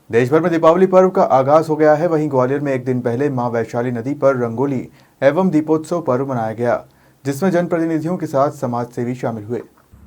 देश भर में दीपावली पर्व का आगाज हो गया है। वहीं ग्वालियर में एक दिन पहले मां वैशाली नदी पर रंगोली एवं दीपोत्सव पर्व मनाया गया, जिसमें जनप्रतिनिधियों के साथ समाज सेवी शामिल हुए।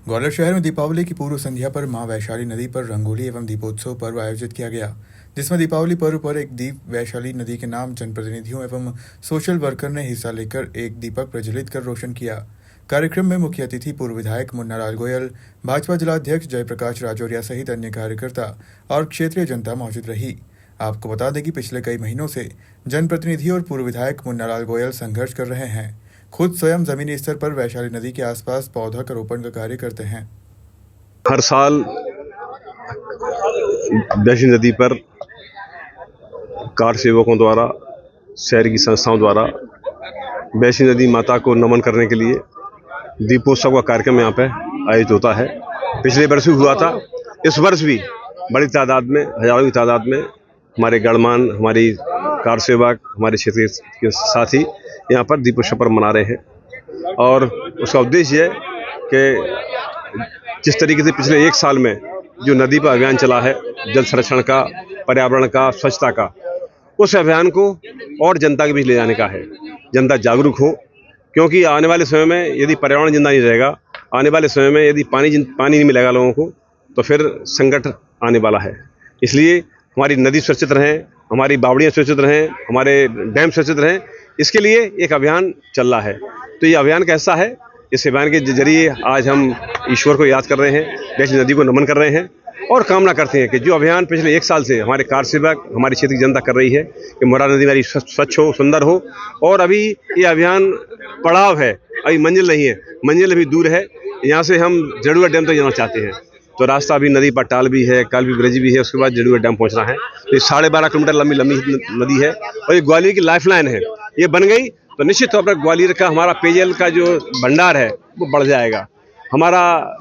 ग्वालियर शहर में दीपावली की पूर्व संध्या पर मां वैशाली नदी पर रंगोली एवं दीपोत्सव पर्व आयोजित किया गया, जिसमें दीपावली पर्व पर एक दीप वैशाली नदी के नाम जनप्रतिनिधियों एवं सोशल वर्कर ने हिस्सा लेकर एक दीपक प्रज्वलित कर रोशन किया। कार्यक्रम में मुख्य अतिथि पूर्व विधायक मुन्नालाल गोयल, भाजपा जिलाध्यक्ष जयप्रकाश राजौरिया सहित अन्य कार्यकर्ता और क्षेत्रीय जनता मौजूद रही। आपको बता दें कि पिछले कई महीनों से जनप्रतिनिधि और पूर्व विधायक मुन्नालाल गोयल संघर्ष कर रहे हैं। खुद स्वयं जमीनी स्तर पर वैशाली नदी के आसपास पौधारोपण का कार्य करते हैं। हर साल वैशाली नदी पर कार सेवकों द्वारा, शहर की संस्थाओं द्वारा वैशाली नदी माता को नमन करने के लिए दीपोत्सव का कार्यक्रम यहाँ पे आयोजित होता है। पिछले वर्ष भी हुआ था, इस वर्ष भी बड़ी तादाद में, हजारों की तादाद में हमारे गणमान्य, हमारी कार सेवक, हमारे क्षेत्र के साथी यहाँ पर दीपोत्सव पर्व मना रहे हैं। और उसका उद्देश्य है कि जिस तरीके से पिछले एक साल में जो नदी पर अभियान चला है, जल संरक्षण का, पर्यावरण का, स्वच्छता का, उस अभियान को और जनता के बीच ले जाने का है। जनता जागरूक हो, क्योंकि आने वाले समय में यदि पर्यावरण जिंदा नहीं रहेगा, आने वाले समय में यदि पानी नहीं मिलेगा लोगों को, तो फिर संकट आने वाला है। इसलिए हमारी नदी सुरक्षित रहें, हमारी बावड़ियाँ सुरक्षित रहें, हमारे डैम सुरक्षित रहें, इसके लिए एक अभियान चल रहा है। तो ये अभियान का हिस्सा है। इस अभियान के जरिए आज हम ईश्वर को याद कर रहे हैं, वैशाली नदी को नमन कर रहे हैं और कामना करते हैं कि जो अभियान पिछले एक साल से हमारे कार सेवक, हमारी क्षेत्र की जनता कर रही है कि मोरा नदी हमारी स्वच्छ हो, सुंदर हो। और अभी ये अभियान पड़ाव है, अभी मंजिल नहीं है, मंजिल अभी दूर है। यहाँ से हम जड़ुआ डैम तक जाना चाहते हैं, तो रास्ता अभी नदी पटाल भी है, काल भी ब्रिज भी है, उसके बाद जड़ुआ डैम पहुँचना है। तो ये 12.5 किलोमीटर लंबी नदी है और ये ग्वालियर की लाइफलाइन है। ये बन गई तो निश्चित तौर पर ग्वालियर का, हमारा पेयजल का जो भंडार है वो बढ़ जाएगा, हमारा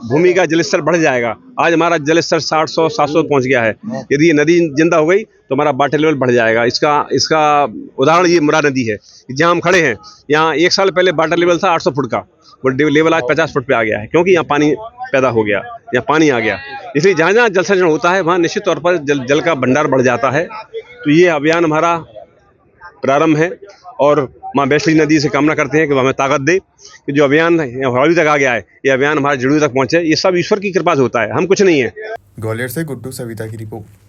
भूमि का जलस्तर बढ़ जाएगा। आज हमारा जलस्तर 700 पहुंच गया है। यदि ये नदी जिंदा हो गई तो हमारा वाटर लेवल बढ़ जाएगा। इसका उदाहरण ये मुरा नदी है, जहां हम खड़े हैं। यहाँ एक साल पहले वाटर लेवल था 800 फुट का, वो लेवल आज 50 फुट पे आ गया है, क्योंकि यहाँ पानी पैदा हो गया, यहाँ पानी आ गया। इसलिए जहाँ जहाँ जल संरक्षण होता है वहाँ निश्चित तौर पर जल का भंडार बढ़ जाता है। तो ये अभियान हमारा प्रारंभ है और माँ वैशाली नदी से कामना करते हैं कि वह हमें ताकत दे कि जो अभियान हवाली तक आ गया है, ये अभियान हमारे जड़ों तक पहुंचे। ये सब ईश्वर की कृपा से होता है, हम कुछ नहीं है। ग्वालियर से गुड्डू सविता की रिपोर्ट।